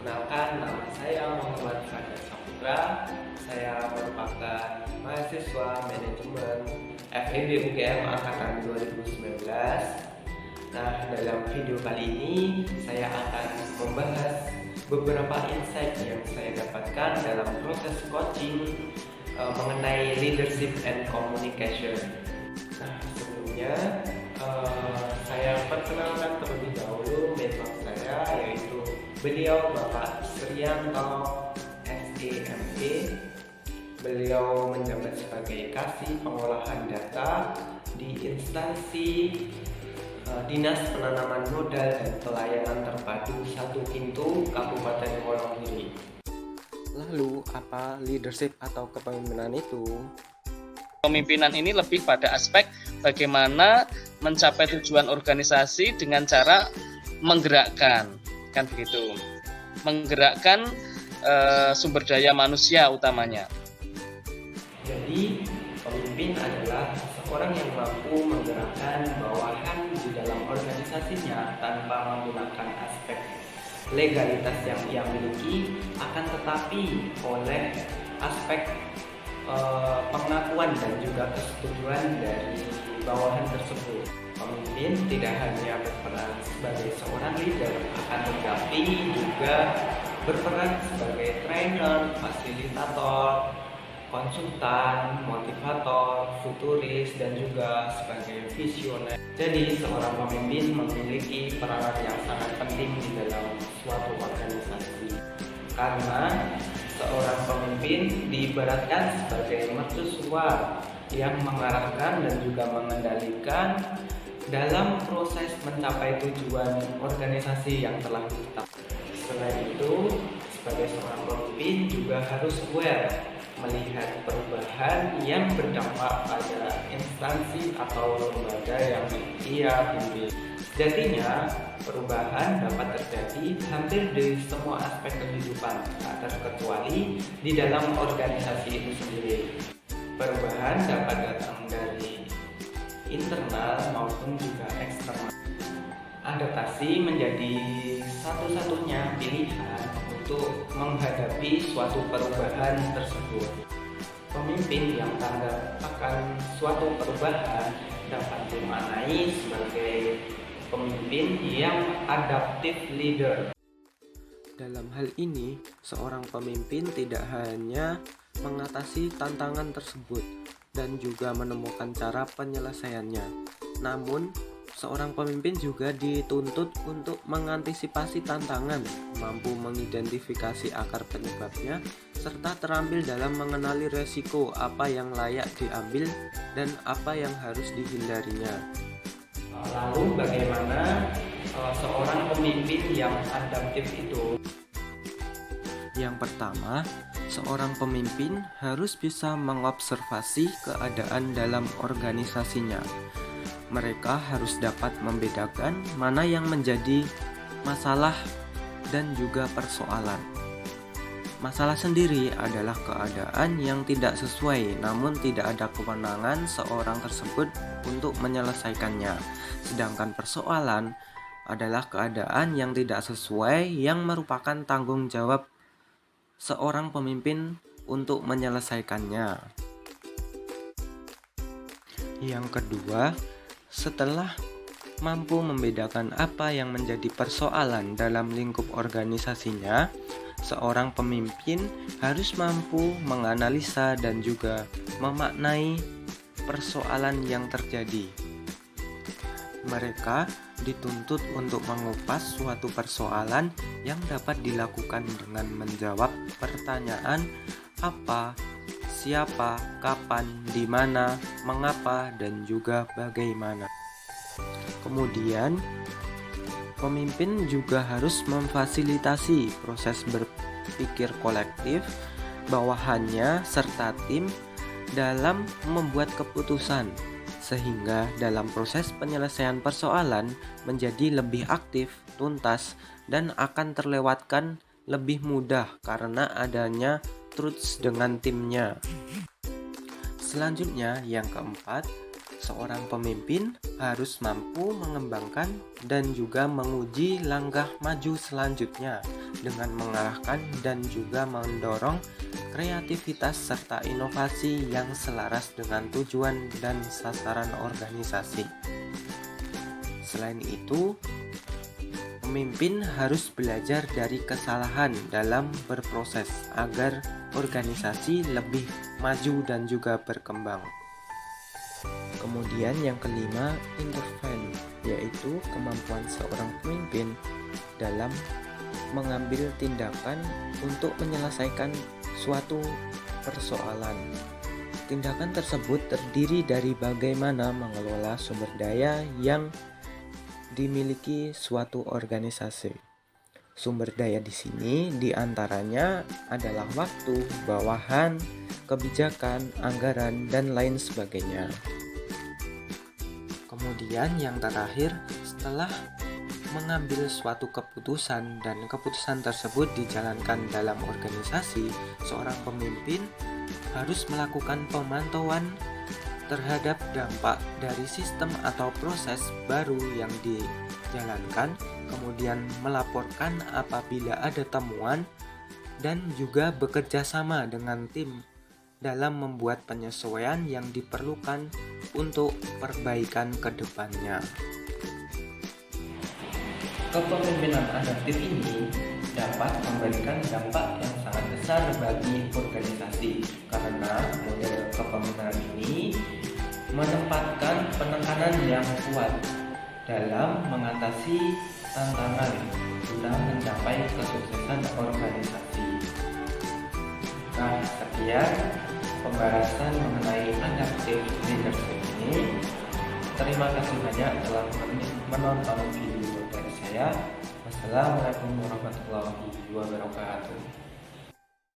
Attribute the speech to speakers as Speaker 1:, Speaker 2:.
Speaker 1: Kenalkan, nama saya Muhammad Fajar Saputra. Saya merupakan mahasiswa manajemen FEB UGM angkatan 2019. Nah, dalam video kali ini saya akan membahas beberapa insight yang saya dapatkan dalam proses coaching mengenai leadership and communication. Nah, sebelumnya saya perkenalkan terlebih dahulu mentor saya, yaitu beliau Bapak Suryanto SEME. Beliau menjabat sebagai Kasih Pengolahan Data di instansi Dinas Penanaman Modal dan Pelayanan Terpadu Satu Pintu Kabupaten Wonogiri.
Speaker 2: Lalu, apa leadership atau kepemimpinan itu?
Speaker 3: Pemimpinan ini lebih pada aspek bagaimana mencapai tujuan organisasi dengan cara menggerakkan, kan begitu, menggerakkan sumber daya manusia utamanya.
Speaker 1: Jadi, pemimpin adalah seorang yang mampu menggerakkan bawahan di dalam organisasinya tanpa menggunakan aspek legalitas yang ia miliki, akan tetapi oleh aspek pengakuan dan juga persetujuan dari bawahan tersebut. Pemimpin tidak hanya berperan sebagai seorang leader, akan tetapi juga berperan sebagai trainer, fasilitator, konsultan, motivator, futuris, dan juga sebagai visioner. Jadi seorang pemimpin memiliki peranan yang sangat penting di dalam suatu organisasi, karena seorang pemimpin diibaratkan sebagai mercusuar yang mengarahkan dan juga mengendalikan dalam proses mencapai tujuan organisasi yang telah ditetapkan. Selain itu, sebagai seorang pemimpin juga harus aware melihat perubahan yang berdampak pada instansi atau lembaga yang ia pimpin. Sejatinya, perubahan dapat terjadi hampir di semua aspek kehidupan, tak terkecuali di dalam organisasi itu sendiri. Perubahan dapat datang dari internal maupun juga eksternal. Adaptasi menjadi satu-satunya pilihan untuk menghadapi suatu perubahan tersebut. Pemimpin yang tanggap akan suatu perubahan dapat dimaknai sebagai pemimpin yang adaptive leader.
Speaker 2: Dalam hal ini, seorang pemimpin tidak hanya mengatasi tantangan tersebut dan juga menemukan cara penyelesaiannya, namun seorang pemimpin juga dituntut untuk mengantisipasi tantangan, mampu mengidentifikasi akar penyebabnya, serta terampil dalam mengenali resiko apa yang layak diambil dan apa yang harus dihindarinya.
Speaker 1: Lalu bagaimana seorang pemimpin yang adaptif itu?
Speaker 2: Yang pertama, seorang pemimpin harus bisa mengobservasi keadaan dalam organisasinya. Mereka harus dapat membedakan mana yang menjadi masalah dan juga persoalan. Masalah sendiri adalah keadaan yang tidak sesuai, namun tidak ada kewenangan seorang tersebut untuk menyelesaikannya. Sedangkan persoalan adalah keadaan yang tidak sesuai yang merupakan tanggung jawab seorang pemimpin untuk menyelesaikannya. Yang kedua, setelah mampu membedakan apa yang menjadi persoalan dalam lingkup organisasinya, seorang pemimpin harus mampu menganalisa dan juga memaknai persoalan yang terjadi. Mereka dituntut untuk mengupas suatu persoalan yang dapat dilakukan dengan menjawab pertanyaan apa, siapa, kapan, di mana, mengapa, dan juga bagaimana. Kemudian, pemimpin juga harus memfasilitasi proses berpikir kolektif, bawahannya, serta tim dalam membuat keputusan, sehingga dalam proses penyelesaian persoalan menjadi lebih aktif, tuntas, dan akan terlewatkan lebih mudah karena adanya trusts dengan timnya. Selanjutnya, yang keempat, seorang pemimpin harus mampu mengembangkan dan juga menguji langkah maju selanjutnya dengan mengarahkan dan juga mendorong kreativitas serta inovasi yang selaras dengan tujuan dan sasaran organisasi. Selain itu, pemimpin harus belajar dari kesalahan dalam berproses agar organisasi lebih maju dan juga berkembang. Kemudian yang kelima, intervene, yaitu kemampuan seorang pemimpin dalam mengambil tindakan untuk menyelesaikan suatu persoalan. Tindakan tersebut terdiri dari bagaimana mengelola sumber daya yang dimiliki suatu organisasi. Sumber daya di sini diantaranya adalah waktu, bawahan, kebijakan, anggaran, dan lain sebagainya. Kemudian yang terakhir, setelah mengambil suatu keputusan dan keputusan tersebut dijalankan dalam organisasi, seorang pemimpin harus melakukan pemantauan terhadap dampak dari sistem atau proses baru yang dijalankan, kemudian melaporkan apabila ada temuan, dan juga bekerja sama dengan tim dalam membuat penyesuaian yang diperlukan untuk perbaikan ke depannya.
Speaker 1: Kepemimpinan adaptif ini dapat memberikan dampak yang sangat besar bagi organisasi karena model kepemimpinan ini menempatkan penekanan yang kuat dalam mengatasi tantangan guna mencapai kesuksesan organisasi. Nah, sekian pembahasan mengenai adaptive leadership ini. Terima kasih banyak telah menonton video dari saya. Wassalamualaikum warahmatullahi wabarakatuh.